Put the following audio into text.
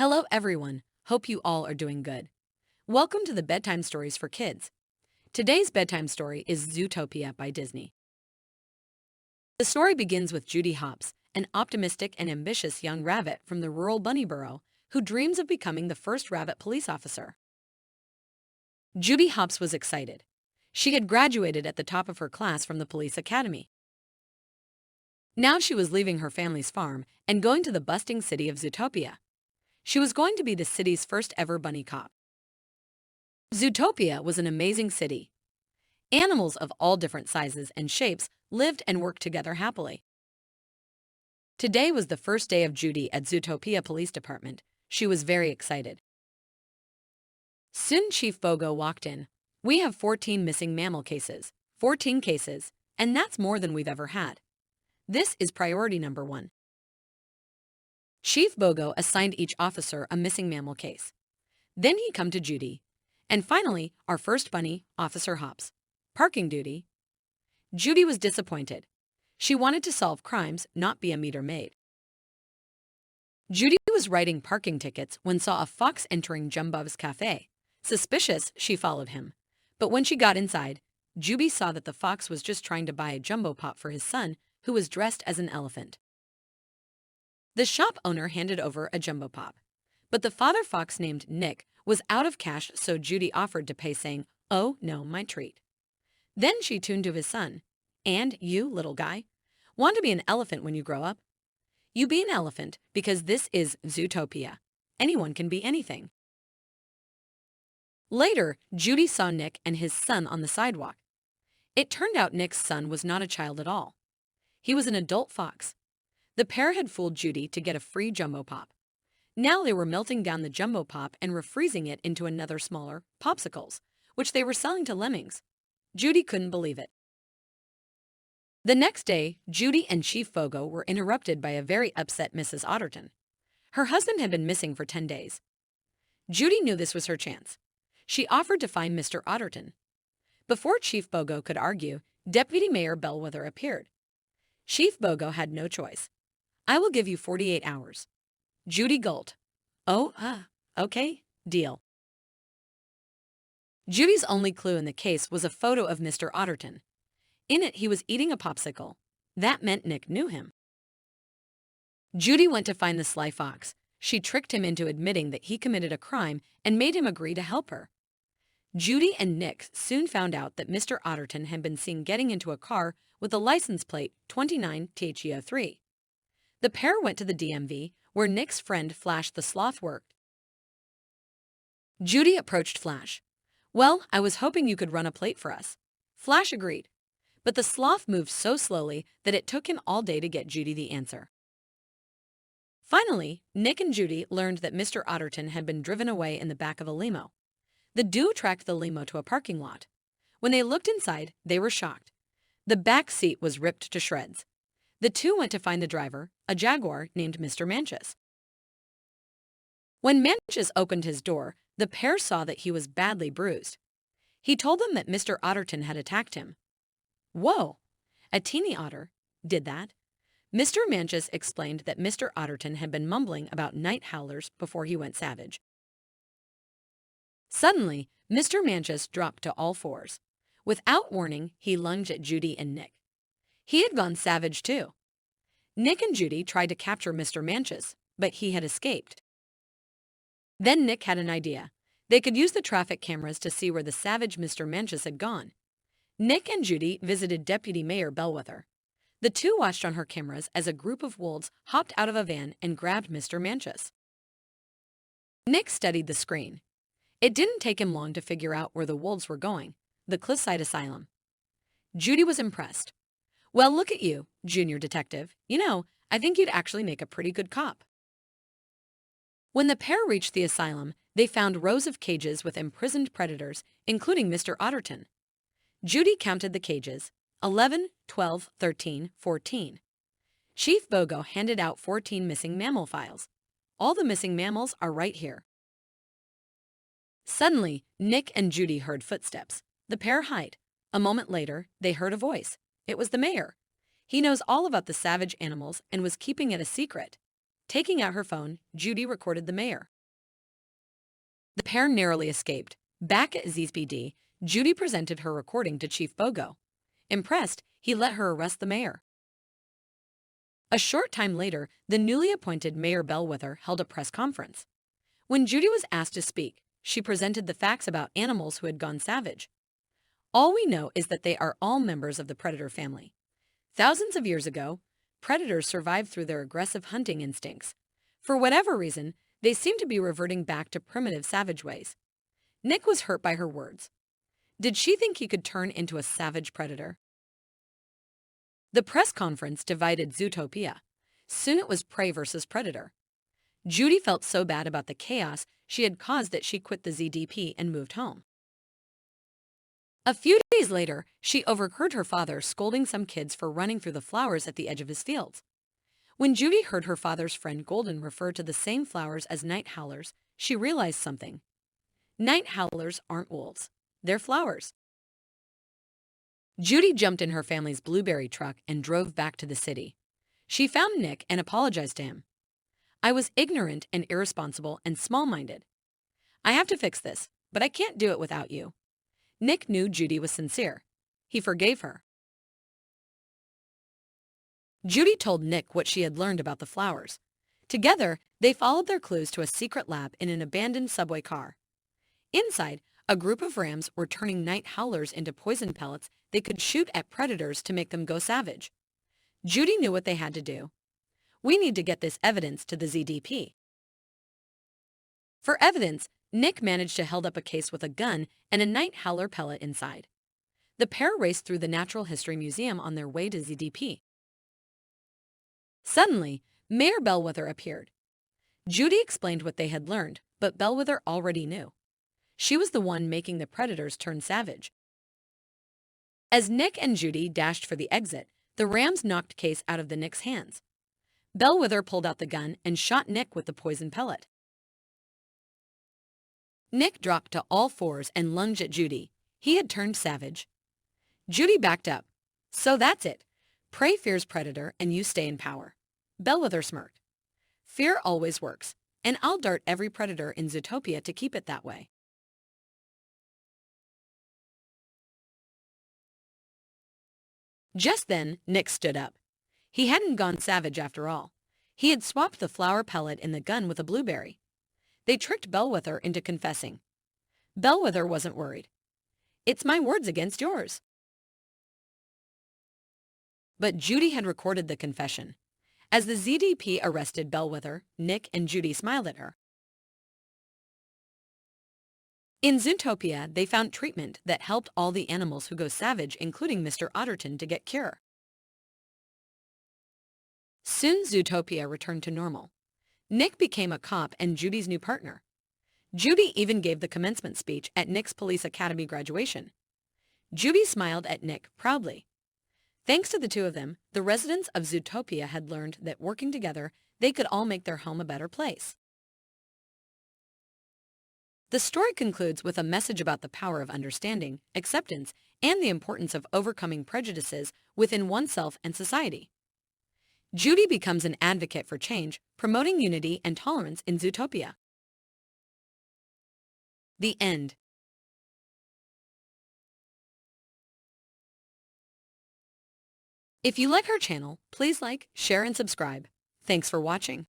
Hello everyone, hope you all are doing good. Welcome to the Bedtime Stories for Kids. Today's bedtime story is Zootopia by Disney. The story begins with Judy Hopps, an optimistic and ambitious young rabbit from the rural bunny burrow who dreams of becoming the first rabbit police officer. Judy Hopps was excited. She had graduated at the top of her class from the police academy. Now she was leaving her family's farm and going to the bustling city of Zootopia. She was going to be the city's first ever bunny cop. Zootopia was an amazing city. Animals of all different sizes and shapes lived and worked together happily. Today was the first day of Judy at Zootopia Police Department. She was very excited. Soon Chief Bogo walked in. "We have 14 missing mammal cases. 14 cases, and that's more than we've ever had. This is priority number 1. Chief Bogo assigned each officer a missing mammal case. Then he come to Judy. And finally, our first bunny, Officer Hopps. Parking duty. Judy was disappointed. She wanted to solve crimes, not be a meter maid. Judy was writing parking tickets when saw a fox entering Jumbov's cafe. Suspicious, she followed him. But when she got inside, Judy saw that the fox was just trying to buy a jumbo pop for his son, who was dressed as an elephant. The shop owner handed over a jumbo pop. But the father fox named Nick was out of cash, so Judy offered to pay, saying, "Oh, no, my treat." Then she tuned to his son. "And you, little guy, want to be an elephant when you grow up? You be an elephant because this is Zootopia. Anyone can be anything." Later, Judy saw Nick and his son on the sidewalk. It turned out Nick's son was not a child at all. He was an adult fox. The pair had fooled Judy to get a free jumbo pop. Now they were melting down the jumbo pop and refreezing it into another smaller popsicles, which they were selling to lemmings. Judy couldn't believe it. The next day, Judy and Chief Bogo were interrupted by a very upset Mrs. Otterton. Her husband had been missing for 10 days. Judy knew this was her chance. She offered to find Mr. Otterton. Before Chief Bogo could argue, Deputy Mayor Bellwether appeared. Chief Bogo had no choice. "I will give you 48 hours. Judy gulped. Okay, deal." Judy's only clue in the case was a photo of Mr. Otterton. In it, he was eating a popsicle. That meant Nick knew him. Judy went to find the sly fox. She tricked him into admitting that he committed a crime and made him agree to help her. Judy and Nick soon found out that Mr. Otterton had been seen getting into a car with the license plate 29THEO3. The pair went to the DMV, where Nick's friend Flash the Sloth worked. Judy approached Flash. "Well, I was hoping you could run a plate for us." Flash agreed, but the sloth moved so slowly that it took him all day to get Judy the answer. Finally, Nick and Judy learned that Mr. Otterton had been driven away in the back of a limo. The duo tracked the limo to a parking lot. When they looked inside, they were shocked. The back seat was ripped to shreds. The two went to find the driver, a jaguar named Mr. Manchus. When Manchus opened his door, the pair saw that he was badly bruised. He told them that Mr. Otterton had attacked him. "Whoa, a teeny otter did that?" Mr. Manchus explained that Mr. Otterton had been mumbling about night howlers before he went savage. Suddenly, Mr. Manchus dropped to all fours. Without warning, he lunged at Judy and Nick. He had gone savage too. Nick and Judy tried to capture Mr. Manchus, but he had escaped. Then Nick had an idea. They could use the traffic cameras to see where the savage Mr. Manchus had gone. Nick and Judy visited Deputy Mayor Bellwether. The two watched on her cameras as a group of wolves hopped out of a van and grabbed Mr. Manchus. Nick studied the screen. It didn't take him long to figure out where the wolves were going, the Cliffside Asylum. Judy was impressed. "Well, look at you, junior detective. I think you'd actually make a pretty good cop." When the pair reached the asylum, they found rows of cages with imprisoned predators, including Mr. Otterton. Judy counted the cages: 11, 12, 13, 14. Chief Bogo handed out 14 missing mammal files. "All the missing mammals are right here." Suddenly, Nick and Judy heard footsteps. The pair hid. A moment later, they heard a voice. It was the mayor. He knows all about the savage animals and was keeping it a secret. Taking out her phone, Judy recorded the mayor. The pair narrowly escaped. Back at ZPD, Judy presented her recording to Chief Bogo. Impressed, he let her arrest the mayor. A short time later, the newly appointed Mayor Bellwether held a press conference. When Judy was asked to speak, she presented the facts about animals who had gone savage. All we know is that they are all members of the predator family. Thousands of years ago, predators survived through their aggressive hunting instincts. For whatever reason, they seem to be reverting back to primitive savage ways. Nick was hurt by her words. Did she think he could turn into a savage predator? The press conference divided Zootopia. Soon it was prey versus predator. Judy felt so bad about the chaos she had caused that she quit the ZDP and moved home. A few days later, she overheard her father scolding some kids for running through the flowers at the edge of his fields. When Judy heard her father's friend Golden refer to the same flowers as night howlers, she realized something. Night howlers aren't wolves. They're flowers. Judy jumped in her family's blueberry truck and drove back to the city. She found Nick and apologized to him. I was ignorant and irresponsible and small-minded. I have to fix this, but I can't do it without you. Nick knew Judy was sincere. He forgave her. Judy told Nick what she had learned about the flowers. Together, they followed their clues to a secret lab in an abandoned subway car. Inside, a group of rams were turning night howlers into poison pellets they could shoot at predators to make them go savage. Judy knew what they had to do. We need to get this evidence to the ZDP. For evidence, Nick managed to hold up a case with a gun and a night howler pellet inside. The pair raced through the Natural History Museum on their way to ZDP. Suddenly, Mayor Bellwether appeared. Judy explained what they had learned, but Bellwether already knew. She was the one making the predators turn savage. As Nick and Judy dashed for the exit, the rams knocked Case out of the Nick's hands. Bellwether pulled out the gun and shot Nick with the poison pellet. Nick dropped to all fours and lunged at Judy. He had turned savage. Judy backed up. So that's it. Prey fears predator and you stay in power. Bellwether smirked. Fear always works, and I'll dart every predator in Zootopia to keep it that way. Just then, Nick stood up. He hadn't gone savage after all. He had swapped the flower pellet in the gun with a blueberry. They tricked Bellwether into confessing. Bellwether wasn't worried. It's my words against yours. But Judy had recorded the confession. As the ZDP arrested Bellwether, Nick and Judy smiled at her. In Zootopia, they found treatment that helped all the animals who go savage, including Mr. Otterton, to get cure. Soon Zootopia returned to normal. Nick became a cop and Judy's new partner. Judy even gave the commencement speech at Nick's Police Academy graduation. Judy smiled at Nick proudly. Thanks to the two of them, the residents of Zootopia had learned that working together, they could all make their home a better place. The story concludes with a message about the power of understanding, acceptance, and the importance of overcoming prejudices within oneself and society. Judy becomes an advocate for change, promoting unity and tolerance in Zootopia. The end. If you like our channel, please like, share, and subscribe. Thanks for watching.